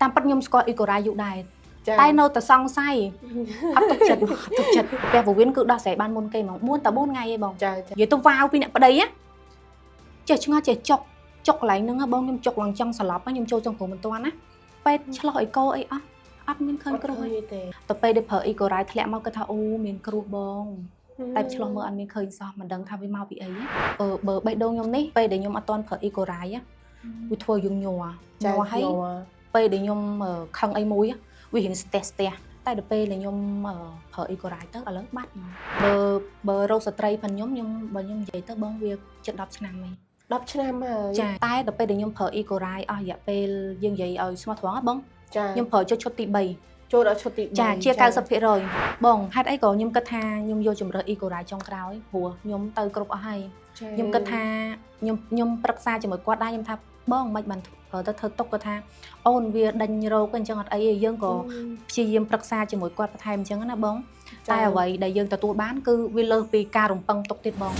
តាមពិតខ្ញុំស្គាល់អ៊ីកូរ៉ាយូរដែរតែនៅតែសង្ស័យអត់ទុកចិត្តពេលពោះវៀនគឺដោះស្រាយបានមុនគេហ្មង4ថ្ងៃឯងបងនិយាយទៅវាវពីអ្នកប្តីណាចេះឆ្ងល់ចេះចុកកន្លែងហ្នឹងបងខ្ញុំចុកឡើងចង់ស្លាប់ខ្ញុំចូលចង់គ្រូមិនទាន់ណាពេទ្យឆ្លោះអីកោអីអត់មានឃើញគ្រោះទេទៅពេលដែលប្រើអ៊ីកូរ៉ាយធ្លាក់មកគាត់ថាអូមានគ្រោះបងតែឆ្លោះមើលអត់មានឃើញសោះមិនដឹងថាវាមកពីអីបើបេះដូងខ្ញុំនេះពេលដែលខ្ញុំអត់ទាន់ប្រើអ៊ីកូរ៉ាយវាធ្វើយើងញ័រហើយពេលដែលខ្ញុំខឹងអីមួយវារៀងស្ទះតែដល់ពេលដែលខ្ញុំប្រើអ៊ីកូរ៉ាយទៅឥឡូវបាត់បើរោគស្ត្រីផងខ្ញុំបើខ្ញុំនិយាយទៅបងវាជិត10ឆ្នាំហើយ10ឆ្នាំហើយចាតែដល់ពេលដែលខ្ញុំប្រើអ៊ីកូរ៉ាយអស់រយៈពេលយើងនិយាយឲ្យស្មោះត្រង់បងខ្ញុំប្រើចូលឈុតទី3ចូលដល់ឈុតទី3ចាជា 90% បងហេតុអីក៏ខ្ញុំគិតថាខ្ញុំយកជំរើសអ៊ីកូរ៉ាយចុងក្រោយព្រោះខ្ញុំទៅគ្រប់អស់ហើយខ្ញុំគិតថាខ្ញុំប្រឹក្សាជាមួយគាត់ដែរខ្ញុំថាបងមិនបានទៅធ្វើទុកគាត់ថាអូនវាដេញរោគអញ្ចឹងអត់អីទេយើងក៏ព្យាយាមប្រឹក្សាជាមួយគាត់បន្ថែមអញ្ចឹងណាបងតែអ្វីដែលយើងទទួលបានគឺវាលើសពីការរំពឹងទុកទៀតបង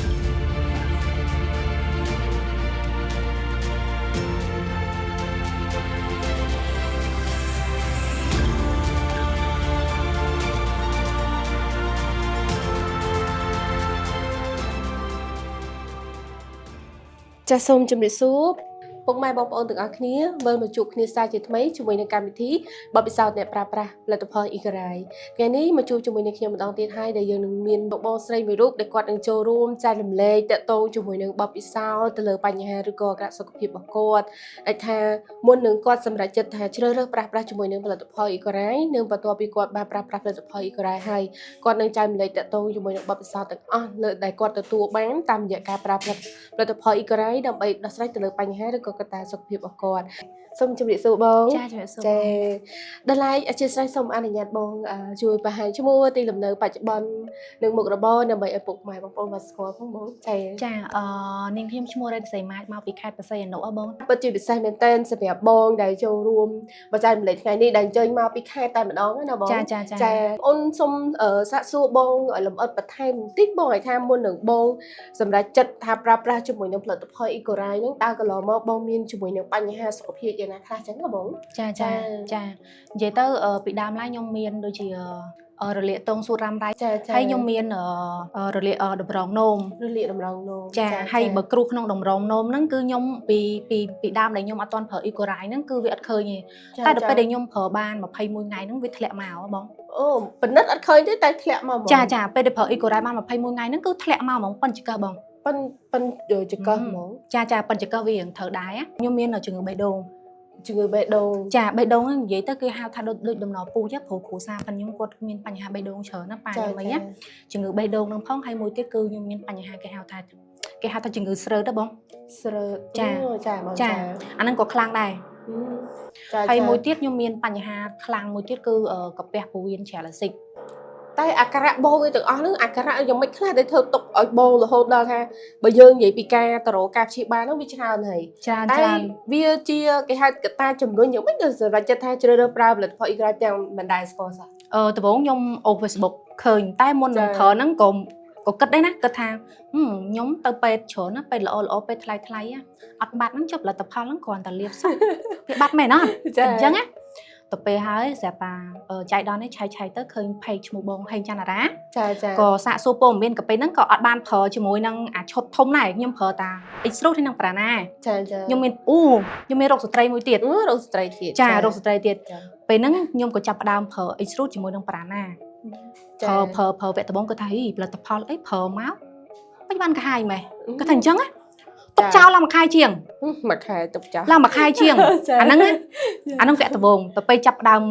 ចាសសូមជម្រាបសួរពុកម៉ែបងប្អូនទាំងអស់គ្នាមើលមកជួបគ្នាសាជាថ្មីជាមួយនឹងកម្មវិធីបទពិសោធន៍អ្នកប្រើប្រាស់ផលិតផលអ៊ីកូរ៉ាយថ្ងៃនេះមកជួបជាមួយនឹងខ្ញុំម្ដងទៀតហើយដែលយើងនឹងមានបងស្រីមួយរូបដែលគាត់នឹងចូលរួមចែករំលែកតាក់ទងជាមួយនឹងបទពិសោធន៍ទៅលើបញ្ហាឬក៏អាការៈសុខភាពរបស់គាត់ដែលថាមុននឹងគាត់សម្រេចចិត្តថាជ្រើសរើសប្រើប្រាស់ជាមួយនឹងផលិតផលអ៊ីកូរ៉ាយនឹងបន្ទាប់ពីគាត់បានប្រើប្រាស់ផលិតផលអ៊ីកូរ៉ាយហើយគាត់នឹងចែករំលែកតាក់ទងជាមួយនឹងបទពិសោធន៍ទាំងអស់លើដែលគាត់ទទួលបានតាមរយៈការប្រើប្រាស់ផលិតផលអ៊ីកូរ៉ាយដើម្បីដោះស្រាយទៅលើបញ្ហាឬក៏កត្តាសុខភាពរបស់គាត់សូមជម្រាបសួរបងចាជម្រាបសួរដល់ឡែកអធិស្ឋានសូមអនុញ្ញាតបងជួយបង្ហាញឈ្មោះទីលំនៅបច្ចុប្បន្ននិងមុខរបរដើម្បីឲ្យពុកម៉ែបងប្អូនបានស្គាល់ផងបងចានាងខ្ញុំឈ្មោះរ៉េតសីម៉ាចមកពីខេត្តបរសៃអនុបងពិតជាពិសេសមែនតើសម្រាប់បងដែលចូលរួមបច្ច័យម្លេចថ្ងៃនេះដែលអញ្ជើញមកពីខេត្តតែម្ដងណាបងចាអូនសូមសាកសួរបងឲ្យលម្អិតបន្ថែមបន្តិចបងឲ្យថាមុននឹងបងសម្រាប់ចិត្តថាប្រើប្រាស់ជាមួយនឹងផលិតផលអ៊ីកូរ៉ាយហ្នឹងតើកន្លងមកបងមានជាមួយនឹងបញ្ហាសុខភាពយ៉ាងណាខ្លះចឹងណាបងចានិយាយទៅពីដើមឡើយខ្ញុំមានដូចជារលាកទងសួតរ៉ាំរ៉ៃហើយខ្ញុំមានរលាកតម្រងនោមចាហើយបើគ្រោះក្នុងតម្រងនោមហ្នឹងគឺខ្ញុំពីដើមដែលខ្ញុំអត់ទាន់ប្រើអ៊ីកូរ៉ាយហ្នឹងគឺវាអត់ឃើញទេតែដល់ពេលដែលខ្ញុំប្រើបាន21ថ្ងៃហ្នឹងវាធ្លាក់មកបងអូពិនិត្យអត់ឃើញទេតែធ្លាក់មកហ្មងចាពេលដែលប្រើអ៊ីកូរ៉ាយបាន21ថ្ងៃហ្នឹងគឺធ្លាក់មកហ្មងប៉ុនចង្កឹះបងប៉ុនចង្កឹះហ្មងចាប៉ុនចង្កឹះវារៀងត្រូវដែរខ្ញុំមានជំងឺបេះដូងចាបេះដូងហ្នឹងនិយាយទៅគេហៅថាដូចដំណពូជព្រោះគ្រូសាប៉ុនខ្ញុំគាត់មានបញ្ហាបេះដូងច្រើនណាប៉ាខ្ញុំអីជំងឺបេះដូងហ្នឹងផងហើយមួយទៀតគឺខ្ញុំមានបញ្ហាគេហៅថាជំងឺស្រើទៅបងស្រើចាបងចាអាហ្នឹងក៏ខ្លាំងដែរហើយមួយទៀតខ្ញុំមានបញ្ហាខ្លាំងមួយទៀតគឺកាពះពោះវៀនច្រឡាស៊ីកតែអាការៈបងវាទាំងអស់ហ្នឹងអាការៈយ៉ាងម៉េចខ្លះដែលធ្វើទុកឲ្យបងរហូតដល់ថាបើយើងនិយាយពីការតរោការព្យាបាលហ្នឹងវាច្រើនហើយតែវាជាគេហៅកត្តាជំរុញយ៉ាងម៉េចទៅសម្រាប់ចិត្តថាជ្រើសរើសប្រើផលិតផលអ៊ីកូរ៉ាយទាំងមិនដែរស្គាល់សោះដំបូងខ្ញុំអូ Facebook ឃើញតែមុននឹងប្រើហ្នឹងក៏គិតដែរណាគិតថាខ្ញុំទៅពេទ្យច្រើនណាពេទ្យល្អពេទ្យថ្លៃអត់បាត់ហ្នឹងចុះផលិតផលហ្នឹងគ្រាន់តែលាបសោះវាបាត់មែនអត់អញ្ចឹងណាទៅពេលហើយស្រាប់តាចៃដន្យនេះឆៃទៅឃើញផេកឈ្មោះបងហេងច័ន្ទរាក៏សាកសួរព័ត៌មានកាពេលហ្នឹងក៏អត់បានប្រើជាមួយនឹងអាឈុតធំដែរខ្ញុំប្រើតា X-Root នេះនឹងប្រាណាខ្ញុំមានរោគស្ត្រីមួយទៀតរោគស្ត្រីទៀតរោគស្ត្រីទៀតពេលហ្នឹងខ្ញុំក៏ចាប់ផ្ដើមប្រើ X-Root ជាមួយនឹងប្រាណាប្រើវគ្គដំបូងគាត់ថាផលិតផលអីប្រើមកមិនបានកាហាយម៉េះគាត់ថាអញ្ចឹងទុកចោលឡើងមួយខែជាងមួយខែទុកចោលឡើងមួយខែជាងអាហ្នឹងវគ្គដំបូងទៅពេលចាប់ដើម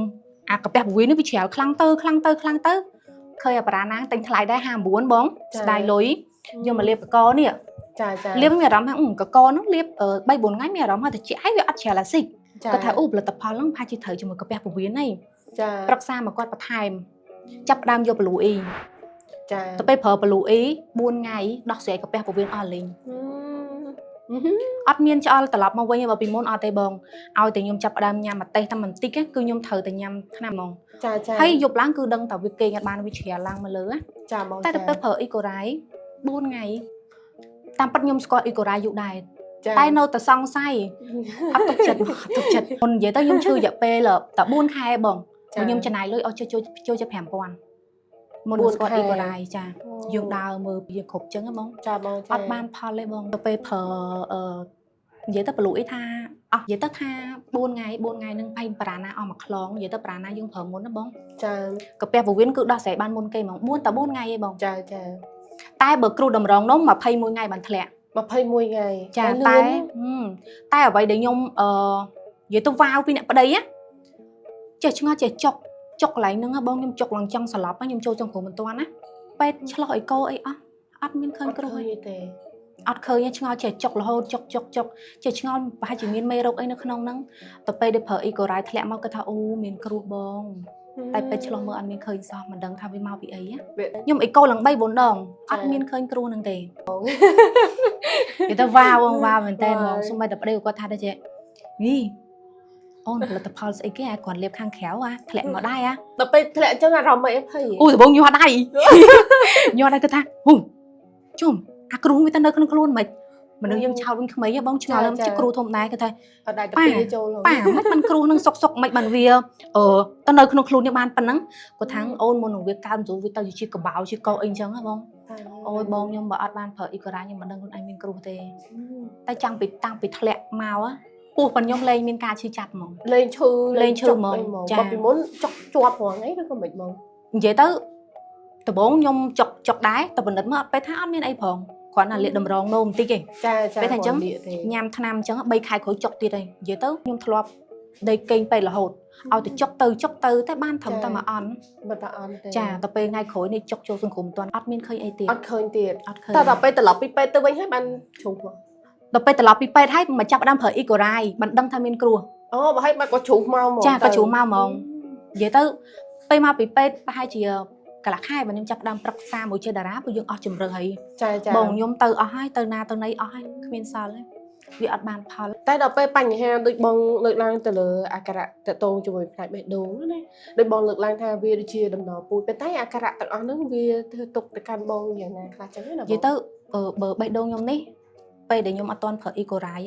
អាកាពះពោះវៀននេះវាជ្រាលខ្លាំងទៅឃើញអាបារាណាងតែងថ្លៃដែរ59បងស្ដាយលុយយកមកលាបកកនេះលាបមានអារម្មណ៍ថាកកហ្នឹងលាប3 4ថ្ងៃមានអារម្មណ៍ថាត្រជាក់ហើយវាអត់ច្រាលអាស៊ីកគាត់ថាផលិតផលហ្នឹងប្រហែលជាត្រូវជាមួយកាពះពោះវៀនហីប្រឹក្សាមកគាត់បន្ថែមចាប់ដើមយកBlue E ទៅពេលប្រើBlue E 4ថ្ងៃដោះស្រាយកាពះពោះវៀនអស់លេងអត់មានឆ្អល់ត្រឡប់មកវិញទេបើពីមុនអត់ទេបងឲ្យតែខ្ញុំចាប់ផ្ដើមញ៉ាំម្ទេសតែបន្តិចគឺខ្ញុំត្រូវតែញ៉ាំថ្នាំហ្មងហើយយប់ឡើងគឺដឹងតែវាគេងអត់បានវាជ្រាលឡើងមកលើបងតែទៅប្រើអ៊ីកូរ៉ាយ4ថ្ងៃតាមពិតខ្ញុំស្គាល់អ៊ីកូរ៉ាយយូរដែរ តែនៅតែសង្ស័យអត់ទុកចិត្តមុននិយាយទៅខ្ញុំឈឺរយៈពេលតែ4ខែបងខ្ញុំចំណាយលុយអស់ចូលជា 5,000 មុនគាត់អ៊ីកូរ៉ាយចាយើងដើរមើលយើងគ្រប់ចឹងហ៎បងចាបងអត់បានផលទេបងទៅពេលប្រើនិយាយទៅប្លូអីថាអស់និយាយទៅថា4ថ្ងៃនឹងផៃប្រាណាអស់មួយខ្លងនិយាយទៅប្រាណាយើងប្រើមុនណាបងចាកាពះពោះវៀនគឺដោះស្រាយបានមុនគេហ្មង4ថ្ងៃឯងបងចាតែបើគ្រូតម្រងនោះ21ថ្ងៃបានធ្លាក់21ថ្ងៃចាតែអ្វីដែលខ្ញុំនិយាយទៅវ៉ាវពីអ្នកប្តីណាចេះឆ្ងល់ចេះចុកកន្លែងហ្នឹងបងខ្ញុំចុកឡើងចង់ស្លាប់ខ្ញុំចូលចង់គ្រូមិនទាន់ណាពេទ្យឆ្លោះអីកោអីអត់មានឃើញគ្រូអីទេអត់ឃើញឆ្ងល់ចេះចុករហូតចុកចេះឆ្ងល់ប្រហែលជាមានមេរោគអីនៅក្នុងហ្នឹងទៅពេលដែលប្រើអ៊ីកូរ៉ាយធ្លាក់មកគាត់ថាអូមានគ្រោះបងតែពេទ្យឆ្លោះមើលអត់មានឃើញសោះមិនដឹងថាវាមកពីអីខ្ញុំអ៊ីកូឡើង3 4ដងអត់មានឃើញគ្រោះហ្នឹងទេគេទៅវ៉ាវមែនតើហ្មងសូម្បីតែប្តីគាត់ថាដែរចេះនេះអូនផលិតផលស្អីគេគាត់លាបខាងក្រៅធ្លាក់មកដែរដល់ពេលធ្លាក់អញ្ចឹងអារម្មណ៍មិនអីភ័យអូដំបងញ័រដៃគាត់ថាហ៊ុំជុំអាគ្រូវាទៅនៅក្នុងខ្លួនមិនមនុស្សយើងឆោតវិញក្មេងបងឆ្ងល់ជាគ្រូធំដែរគាត់ថាអត់ដែរទៅពេលចូលប៉ាមិនបានគ្រូនឹងសុកមិនបានវាទៅនៅក្នុងខ្លួននេះបានប៉ុណ្ណឹងគាត់ថាអូនមុននឹងវាកើនចូលវាទៅជាកបោជាកោអីអញ្ចឹងហ៎បងអូយបងខ្ញុំបើអត់បានប្រើអ៊ីកូរ៉ាខ្ញុំមិនដឹងខ្លួនឯងមានគ្រោះទេតែតាំងពីធ្លាក់មកពោះប៉ុនខ្ញុំលែងមានការឈឺចាប់ហ្មងលែងឈឺហ្មងចាពីមុនចុកជាប់រងអីឬក៏មិនហ្មងនិយាយទៅដំបងខ្ញុំចុកដែរតែបណ្ឌិតមើលអត់ពេលថាអត់មានអីផងគ្រាន់តែលាកតម្រងនោមបន្តិចឯងចាពេលថាអញ្ចឹងញ៉ាំថ្នាំអញ្ចឹង3ខែក្រោយចុកទៀតឯងនិយាយទៅខ្ញុំធ្លាប់ដេកគេងពេករហូតឲ្យទៅចុកទៅតែបានត្រឹមតែមួយអន់មិនតែអន់ទេចាដល់ពេលថ្ងៃក្រោយនេះចុកចូលសង្គមមិនទាន់អត់មានឃើញអីទៀតអត់ឃើញតែដល់ពេលត្រឡប់ពីពេទ្យទៅវិញហើយបានជ្រុះមកដល់ពេលត្រឡប់ពីពេទ្យហើយមកចាប់ដើមប្រើអ៊ីកូរ៉ាយបានដឹងថាមានគ្រោះអូបើហើយបាត់ក៏ជ្រុះមកហ្មងចាក៏ជ្រុះមកហ្មងនិយាយទៅពេលមកពីពេទ្យប្រហែលជាកន្លះខែបើខ្ញុំចាប់ដើមប្រឹក្សាមួយជាតារាព្រោះយើងអស់ជំរឿហើយចាបងខ្ញុំទៅអស់ហើយទៅណាទៅណីអស់ហើយគ្មានសល់ទេវាអត់បានផលតែដល់ពេលបញ្ហាដូចបងលើកឡើងទៅលើអាការៈតកតងជាមួយផ្នែកបេះដូងណាដូចបងលើកឡើងថាវាដូចជាដំណរពូជតែអាការៈទាំងអស់ហ្នឹងវាធ្វើទុកទៅកាន់បងយ៉ាងណាខ្លះចឹងណាបងនិយាយទៅបើបេះដូងខ្ញុំនេះពេលដែលខ្ញុំអត់ទាន់ប្រើអ៊ីកូរ៉ាយ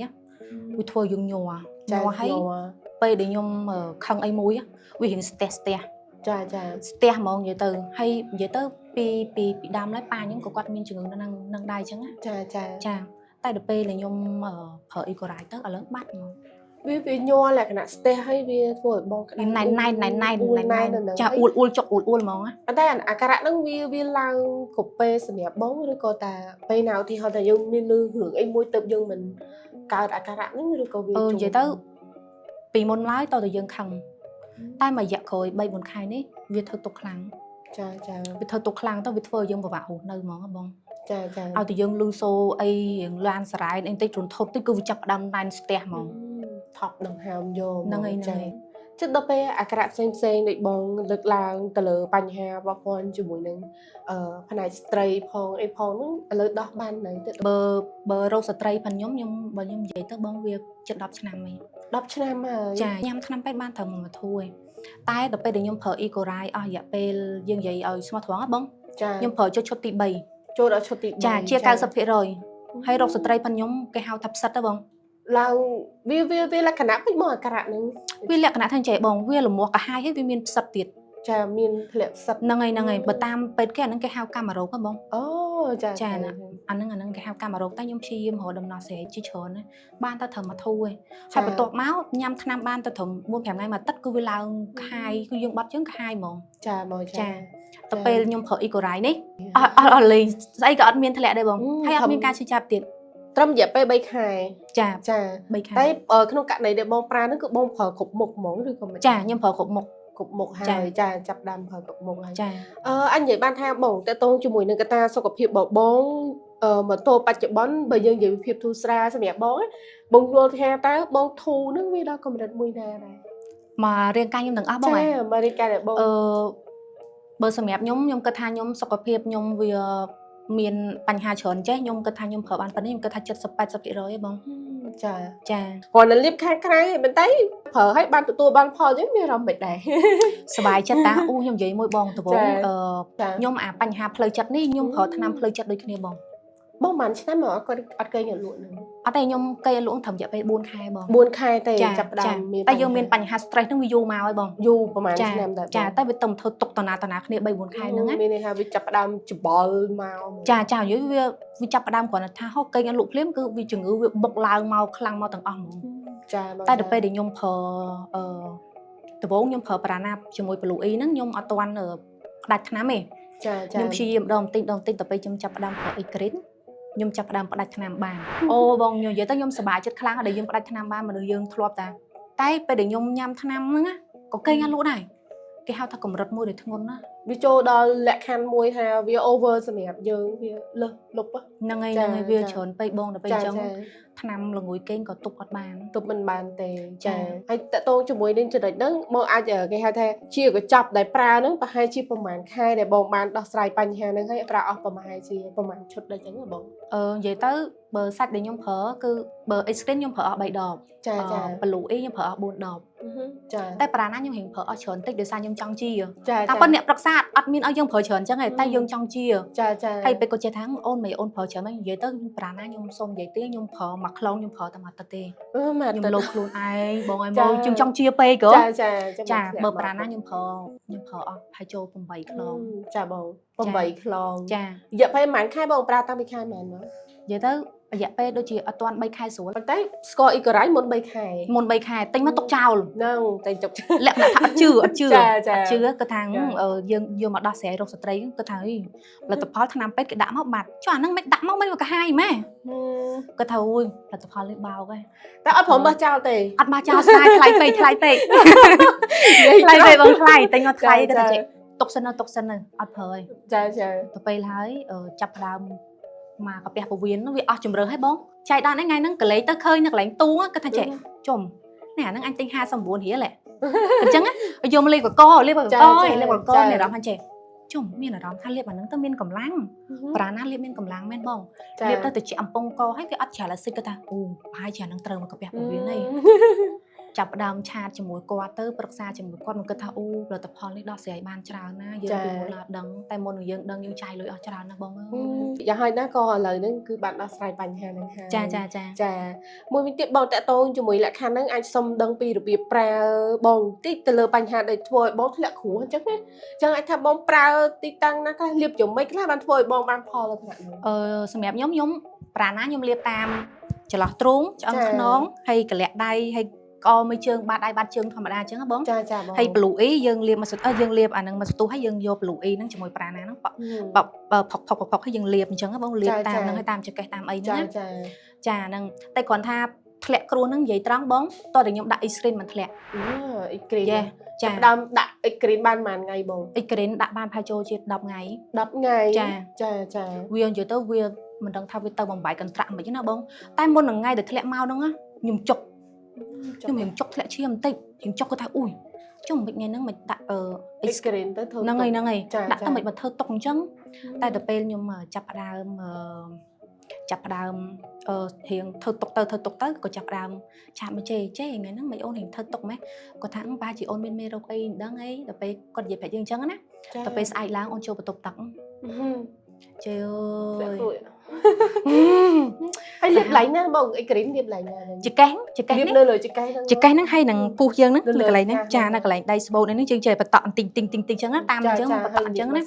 វាធ្វើយើងញ័រហើយពេលដែលខ្ញុំខឹងអីមួយវារៀងស្ទះចាស្ទះហ្មងនិយាយទៅហើយនិយាយទៅពីដើមឡើយប៉ាខ្ញុំក៏គាត់មានជំងឺនឹងដែរអញ្ចឹងចាតែដល់ពេលដែលខ្ញុំប្រើអ៊ីកូរ៉ាយទៅឥឡូវបាត់ហ្មងវាញ័រលក្ខណៈស្ទះហើយវាធ្វើឲ្យបងក្តៅណៃចាអួលចុកអួលហ្មងតែអាការៈហ្នឹងវាឡើងគ្រប់ពេលសម្រាប់បងឬក៏តែពេលណាឧទាហរណ៍ថាយើងមានលឺរឿងអីមួយទៅយើងមិនកើតអាការៈហ្នឹងឬក៏វានិយាយទៅពីមុនឡើយតើយើងខឹងតែមួយរយៈក្រោយ 3-4 ខែនេះវាធ្វើទុកខ្លាំងចាវាធ្វើទុកខ្លាំងទៅវាធ្វើឲ្យយើងពិបាករស់នៅហ្មងបងចាឲ្យតែយើងលឺសូអីរៀងឡានសារ៉ែនអីបន្តិចរន្ធត់តិចគឺវាចាប់ផ្ដើមណែនស្ទះហ្មងថប់ដង្ហើមយកហ្នឹងហើយចិត្តដល់ពេលអាការៈផ្សេងដូចបងលើកឡើងទៅលើបញ្ហារបស់គាត់ជាមួយនឹងផ្នែកស្ត្រីផងអីផងហ្នឹងឥឡូវដោះបាននៅទៅបើរោគស្ត្រីផងខ្ញុំបើខ្ញុំនិយាយទៅបងវាជិត10ឆ្នាំហើយ10ឆ្នាំហើយចាញ៉ាំថ្នាំពេទ្យបានត្រឹម1ធូរឯងតែដល់ពេលដែលខ្ញុំប្រើអ៊ីកូរ៉ាយអស់រយៈពេលយើងនិយាយឲ្យស្មោះត្រង់ហ៎បងខ្ញុំប្រើចូលឈុតទី3ចូលដល់ឈុតទី3ចាជា 90% ហើយរោគស្ត្រីផងខ្ញុំគេហៅថាផ្សិតទៅបងឡើងវាលក្ខណៈពេញមកអាការៈហ្នឹងវាលក្ខណៈថាចេះបងវាលមាស់កាហាយហើយវាមានផ្សិតទៀតចាមានធ្លាក់ផ្សិតហ្នឹងហើយបើតាមពេទ្យគេអាហ្នឹងគេហៅកាមរោគហ៎បងអូចាអាហ្នឹងគេហៅកាមរោគតែខ្ញុំព្យាយាមរកដំណោះស្រាយជាច្រើនណាបានតែត្រឹម1ធូរឯងហើយបន្ទាប់មកញ៉ាំថ្នាំបានតែត្រឹម 4-5 ថ្ងៃមួយទឹកគឺវាឡើងខាយគឺយើងបាត់ជើងខាយហ្មងចាទៅពេលខ្ញុំប្រើអ៊ីកូរ៉ាយនេះអត់លេងស្អីក៏អត់មានធ្លាក់ដែរបងហើយអត់មានការឈឺចាប់ទៀតត្រឹមរយៈពេល3ខែចា3ខែតែក្នុងករណីដែលបងប្រើហ្នឹងគឺបងប្រើគ្រប់មុខហ្មងឬក៏មិនចាខ្ញុំប្រើគ្រប់មុខហើយចាចាប់ដើមប្រើគ្រប់មុខហើយចាអញនិយាយបានថាបងតើតងជាមួយនឹងកត្តាសុខភាពរបស់បងមកទល់បច្ចុប្បន្នបើយើងនិយាយពីភាពធូរស្រាលសម្រាប់បងយល់ថាតើបងធូរហ្នឹងវាដល់កម្រិតមួយណាដែរមករាងកាយខ្ញុំទាំងអស់បងចាមករាងកាយរបស់បងបើសម្រាប់ខ្ញុំគិតថាខ្ញុំសុខភាពខ្ញុំវាមានបញ្ហាច្រើនចេះខ្ញុំគិតថាខ្ញុំប្រើបានប៉ុណ្នេះខ្ញុំគិតថា 70-80% ឯងបងចាគាត់នៅលៀបខាងក្រៅឯងបន្តែប្រើឲ្យបានទទួលបានផលអញ្ចឹងមានអារម្មណ៍មិនដែរសប្បាយចិត្តតាអូខ្ញុំនិយាយមួយបងដំបូងខ្ញុំអាបញ្ហាផ្លូវចិត្តនេះខ្ញុំប្រើថ្នាំផ្លូវចិត្តដូចគ្នាបង បងបានឆ្នាំមកគាត់អត់គេញ៉ាំលក់នឹង អត់ទេខ្ញុំគេលក់ត្រឹមរយៈពេល4ខែបង 4ខែទេចាប់ផ្ដើមមាន តែយើងមានបញ្ហា stress ហ្នឹងវាយូរមកហើយបង យូរប្រហែលឆ្នាំដែរ ចាតែវាទៅធ្វើទុកតណាគ្នា 3-4 ខែហ្នឹងណា មានន័យថាវាចាប់ផ្ដើមច្បល់មក ចានិយាយវាចាប់ផ្ដើមគ្រាន់តែថាហូបគេញ៉ាំលក់ភ្លាមគឺវាជំងឺវាបុកឡើងមកខ្លាំងមកទាំងអស់ហ្មង ចា តែដល់ពេលដែលខ្ញុំប្រើដំបូងខ្ញុំប្រើប្រាណាជាមួយប្លូអ៊ីហ្នឹងខ្ញុំអត់ទាន់ផ្ដាច់ថ្នាំទេ ចា ខ្ញុំព្យាយាមម្ដងបន្តិចដល់ពេលខ្ញុំចាប់ផ្ដើមប្រើអ៊ីក្រីនខ្ញុំចាប់ផ្ដើមផ្ដាច់ថ្នាំបានអូបងខ្ញុំនិយាយទៅខ្ញុំសប្បាយចិត្តខ្លាំងដែលយើងផ្ដាច់ថ្នាំបានមនុស្សយើងធ្លាប់តែពេលដែលខ្ញុំញ៉ាំថ្នាំហ្នឹងក៏គេញ៉ាំលក់ដែរគេហៅថាកម្រិតមួយដែលធ្ងន់ណា វាចូលដល់លក្ខខណ្ឌមួយថាវា over សម្រាប់យើងវាលឹះលុប ហ្នឹងហើយវាច្រើនពេកបងដល់ពេលអញ្ចឹងថ្នាំល្ងួយគេងក៏ទប់អត់បាន ទប់មិនបានទេចាហើយតកតងជាមួយនឹងចំណុចហ្នឹងបងអាចគេហៅថាជាកញ្ចប់ដែលប្រើហ្នឹងប្រហែលជាប្រហែលខែដែលបងបានដោះស្រាយបញ្ហាហ្នឹងហើយប្រើអស់ប្រហែលជាប្រហែលឈុតដែរអញ្ចឹងបង និយាយទៅបើសាច់ដែលខ្ញុំប្រើគឺបើអ៊ីស្គ្រីនខ្ញុំប្រើអស់3ដប ចាចា ប្លូអ៊ីខ្ញុំប្រើអស់4ដប ចា តែប្រាណាខ្ញុំរៀងប្រើអស់ច្រើនតិចដោយសារខ្ញុំចង់ជា ចា តែប៉ុន្តែអ្នកប្រឹក្សាអត់មានឲ្យយើងប្រើច្រើនអញ្ចឹងទេតែយើងចង់ជា ចាចា ហើយពេលគាត់ចេះថាអូនមិនអូនប្រើច្រើនហ្នឹងនិយាយទៅប្រាណាខ្ញុំសុំនិយាយទេខ្ញុំប្រើមួយខ្លងខ្ញុំប្រើតែមួយទឹកទេ មក ខ្ញុំលោខ្លួនឯងបងឲ្យមកយើងចង់ជាពេកហ៎ ចា បើប្រាណាខ្ញុំប្រើអស់ហើយចូល8ខ្លង ចាបង8ខ្លង ចា រយៈពេលប្រហែលខែបងប្រើតាំងពីខែមែនមក និយាយទៅរយៈពេលដូចជាអត់ទាន់3ខែស្រួល ប៉ុន្តែស្គាល់អ៊ីកូរ៉ៃមុន3ខែ មុន3ខែទិញមកទុកចោល ហ្នឹងតែទុក លក្ខណៈថាអត់ជឿ ចា គាត់ថាយើងយកមកដោះស្រាយរោគស្ត្រីគាត់ថាផលិតផលថ្នាំពេទ្យគេដាក់មកបាត់ចុះអាហ្នឹងមិនដាក់មកមិនក៏ហាយម៉ែគាត់ថាអូយផលិតផលនេះបោកឯង តែអត់ព្រមបោះចោលទេ អត់បោះចោលស្ដាយថ្លៃពេកថ្លៃពេកបងថ្លៃទិញមកថ្លៃគាត់ថាចេះទុកសិនទៅអត់ប្រើឯង ចា ទៅពេលហើយចាប់ផ្ដើមមកកាពះពវៀនវាអស់ជំរឿហើយបងចែកដល់ថ្ងៃហ្នឹងកលេចទៅឃើញនៅកន្លែងទូគាត់ថាចេះជុំនេះអាហ្នឹងអញទិញ59រៀលហ៎អញ្ចឹងយកមកលេបកកលេបកកមានអារម្មណ៍ថាចេះជុំមានអារម្មណ៍ថាលេបអាហ្នឹងទៅមានកម្លាំងប្រាណាលេបមានកម្លាំងមែនបងលេបទៅជាអំពងកហើយវាអត់ច្រាលអាស៊ីតគាត់ថាអូប្រហែលជាអាហ្នឹងត្រូវមកកាពះពវៀនហីចាប់ផ្ដើមឆាតជាមួយគាត់ទៅប្រឹក្សាជាមួយគាត់មកគិតថាអូផលិតផលនេះដោះស្រាយបានច្រើនណាយើងពីមុនអត់ដឹងតែមុននឹងយើងដឹងយើងចាយលុយអស់ច្រើនណាបងអើយ យ៉ាងហើយណាក៏ឥឡូវហ្នឹងគឺបានដោះស្រាយបញ្ហាហ្នឹងហើយ ចា មួយវិញទៀតបងតាក់ទងជាមួយលក្ខខណ្ឌហ្នឹងអាចសុំដឹងពីរបៀបប្រើបងតិចទៅលើបញ្ហាដែលធ្វើឲ្យបងធ្លាក់គ្រោះអញ្ចឹងណាអញ្ចឹងអាចថាបងប្រើទីតាំងណាខ្លះលាបយ៉ាងម៉េចខ្លះបានធ្វើឲ្យបងបានផលលក្ខណៈហ្នឹង សម្រាប់ខ្ញុំប្រាណាខ្ញុំលាបតាមចន្លោះទ្រូងឆ្អឹងខ្នងហើយកលាក់ដៃហើយកមួយជើងបាតដៃបាតជើងធម្មតាអញ្ចឹងណាបង ចាបង ហើយប្លូអ៊ីយើងលាបមកយើងលាបអាហ្នឹងមកស្ទុះហើយយើងយកប្លូអ៊ីហ្នឹងជាមួយប្រាណាហ្នឹងផុកហើយយើងលាបអញ្ចឹងបងលាបតាមហ្នឹងហើយតាមចង្កេះតាមអីហ្នឹងណាចាហ្នឹងតែគ្រាន់ថាធ្លាក់គ្រោះហ្នឹងនិយាយត្រង់បងតោះតែខ្ញុំដាក់អ៊ីស្គ្រីនមិនធ្លាក់ អ៊ីក្រីន ចា ដើមដាក់អ៊ីក្រីនបានប៉ុន្មានថ្ងៃបង អ៊ីក្រីនដាក់បានផាចូលជា10ថ្ងៃ 10ថ្ងៃចា វានិយាយទៅវាមិនដឹងថាវាទៅបំបាយកន្ត្រាក់មិនណាបងតែមុននឹងថ្ងៃដែលធ្លាក់មកហ្នឹងខ្ញុំចុកខ្ញុំរៀងចុកធ្លាក់ឈាមបន្តិចរៀងចុកគាត់ថាអូយចុះមិនថ្ងៃហ្នឹងមិនដាក់អ៊ីស្គ្រីនទៅធ្វើហ្នឹងហើយដាក់ទៅមិនមកធ្វើតុកអញ្ចឹងតែដល់ពេលខ្ញុំចាប់ផ្ដើមរៀងធ្វើតុកទៅក៏ចាប់ផ្ដើមឆាតមកចេថ្ងៃហ្នឹងមិនអូនរៀងធ្វើតុកម៉េះគាត់ថាបាជាអូនមានមេរោគអីមិនដឹងអីដល់ពេលគាត់និយាយប្រាប់យើងអញ្ចឹងណាដល់ពេលស្អែកឡើងអូនចូលបន្ទប់ទឹកចេអើយ ហើយលាបឡៃណាបងអ៊ីក្រីនលាបឡៃណា ចកេះនេះ លើលើចកេះហ្នឹងហើយនឹង ពុះយើងហ្នឹងនៅកន្លែងហ្នឹងចានៅកន្លែងដៃស្បូតនេះយើងចេះបន្តទិញអញ្ចឹងតាមអញ្ចឹងបន្តអញ្ចឹងណា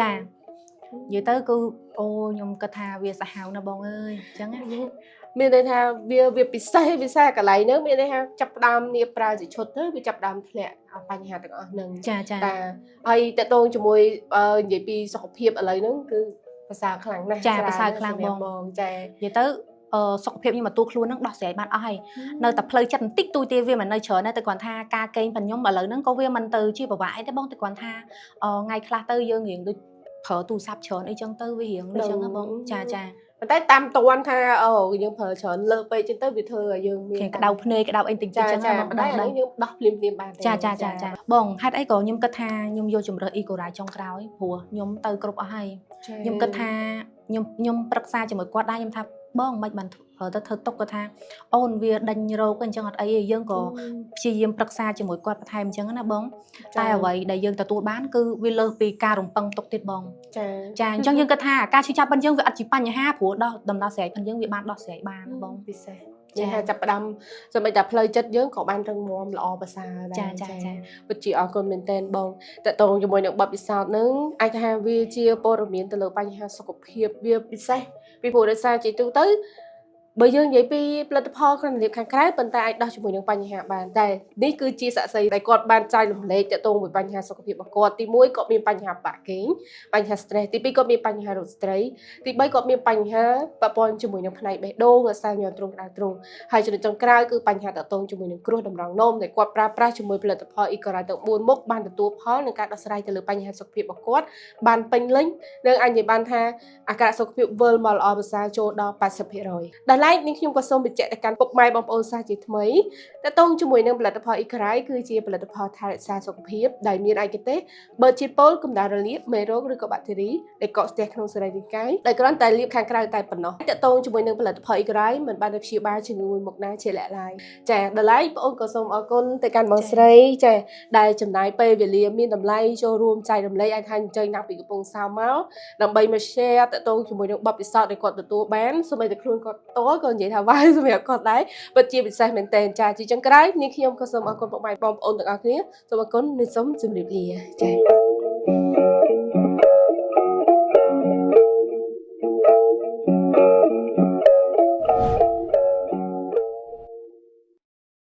ចានិយាយទៅគឺអូខ្ញុំគិតថាវាសាហាវណាបងអើយអញ្ចឹង មានន័យថាវាពិសេសកន្លែងហ្នឹងមានន័យថាចាប់ផ្ដើមនេះប្រើជាឈុតទៅវាចាប់ផ្ដើមធ្លាក់បញ្ហាទាំងអស់ហ្នឹងតែហើយតកតងជាមួយនិយាយពីសុខភាពឥឡូវហ្នឹងគឺប្រសើរខ្លាំងណាស់ប្រសើរខ្លាំងបងចានិយាយទៅ សុខភាពខ្ញុំមកទូខ្លួនហ្នឹងដោះស្រាយបានអស់ហើយនៅតែផ្លូវចិត្តបន្តិចទួយទេវាមិននៅច្រើនតែគ្រាន់ថាការកេងរបស់ខ្ញុំឥឡូវហ្នឹងក៏វាមិនទៅជាពិបាកអីទេបងតែគ្រាន់ថាថ្ងៃខ្លះទៅយើងរៀងដូចប្រើទូរស័ព្ទច្រើនអីចឹងទៅវារៀងដូចចឹងបងចាប៉ុន្តែតាមតួនថាយើងប្រើច្រើនលើពេកចឹងទៅវាធ្វើឲ្យយើងមានក្តៅភ្នែកក្តៅអីតិចចឹងមកបណ្ដឹងយើងដោះភ្លាមបានចាបងហេតុអីក៏ខ្ញុំគិតថាខ្ញុំយកជំរើសអ៊ីកូរ៉ាចុងក្រោយព្រោះខ្ញុំទៅគ្រប់អស់ហើយខ្ញុំគិតថាខ្ញុំប្រឹក្សាជាមួយគាត់ដែរខ្ញុំថាបងមិនបាន ទៅធ្វើទុកគាត់ថាអូនវាដេញរោគអញ្ចឹងអត់អីទេយើងក៏ព្យាយាមប្រឹក្សាជាមួយគាត់បន្ថែមអញ្ចឹងណាបងតែអ្វីដែលយើងទទួលបានគឺវាលើសពីការរំពឹងទុកទៀតបងចាអញ្ចឹងយើងគិតថាការឈឺចាប់ប៉ុនយើងវាអត់ជាបញ្ហាព្រោះដំណោះស្រាយប៉ុនយើងវាបានដោះស្រាយបានបងពិសេសចាចាប់ផ្ដើមសូម្បីតែផ្លូវចិត្តយើងក៏បានរឹងមាំល្អប្រសើរដែរចាពិតជាអរគុណមែនទែនបងតើតងជាមួយនឹងបទពិសោធន៍នឹងអាចថាវាជាព័ត៌មានទៅលើបញ្ហាសុខភាពវាពិសេសពីព្រោះដោយសារជាទូទៅបើយើងនិយាយពីផលិតផលក្រណាត់ខាងក្រៅប៉ុន្តែអាចដោះជាមួយនឹងបញ្ហាបានតែនេះគឺជាស័ក្តិសិទ្ធិដែលគាត់បានចែករំលែកតទៅមួយបញ្ហាសុខភាពរបស់គាត់ទី1គាត់មានបញ្ហាបាក់គេងបញ្ហា stress ទី2គាត់មានបញ្ហារោគស្ត្រីទី3គាត់មានបញ្ហាប៉ះពាល់ជាមួយនឹងផ្នែកបេះដូងអាសាញញ័រទ្រង់ក្តៅទ្រង់ហើយចំណុចចុងក្រោយគឺបញ្ហាតទៅជាមួយនឹងគ្រោះតម្រងនោមដែលគាត់ប្រើប្រាស់ជាមួយផលិតផល Ecorai ទាំង4មុខបានទទួលផលនឹងការដោះស្រាយទៅលើបញ្ហាសុខភាពរបស់គាត់បានពេញលេញនិងអាចនិយាយបានថាអាការៈសុខភាពវិលមកល្អប្រសើរចូលដល់ 80% ដែលឡែកនេះខ្ញុំក៏សូមបញ្ជាក់ទៅកាន់ពុកម៉ែបងប្អូនសាជាថ្មីតើតងជាមួយនឹងផលិតផល Ecorai គឺជាផលិតផលថែរក្សាសុខភាពដែលមានឯកទេសបើជាតិពុលកម្ដៅរលាកមេរោគឬក៏បាក់តេរីដែលកកស្ទះក្នុងសរីរាង្គកាយដែលគ្រាន់តែលាបខាងក្រៅតែប៉ុណ្ណោះតើតងជាមួយនឹងផលិតផល Ecorai មិនបានព្យាបាលជំងឺមួយមុខណាជាលាក់ឡើយចាដល់ឡែកបងប្អូនក៏សូមអរគុណទៅកាន់បងស្រីចាដែលចំណាយពេលវេលាមានតម្លៃចូលរួមចែករំលែកអាចថាអញ្ជើញដាក់ពីកំពង់សោមមកដើម្បីមក share តទៅជាមួយនឹងបទពិសោធន៍ដែលគាត់ទទួលបានសូម្បីតែខ្លួនគាត់តក៏និយាយថាវ៉ាវសម្រាប់គាត់ដែរពិតជាពិសេសមែនតើចាជាចុងក្រោយនេះខ្ញុំក៏សូមអរគុណពុកម៉ែបងប្អូនទាំងអស់គ្នាសូមអរគុណនិងសូមជម្រាបលាចា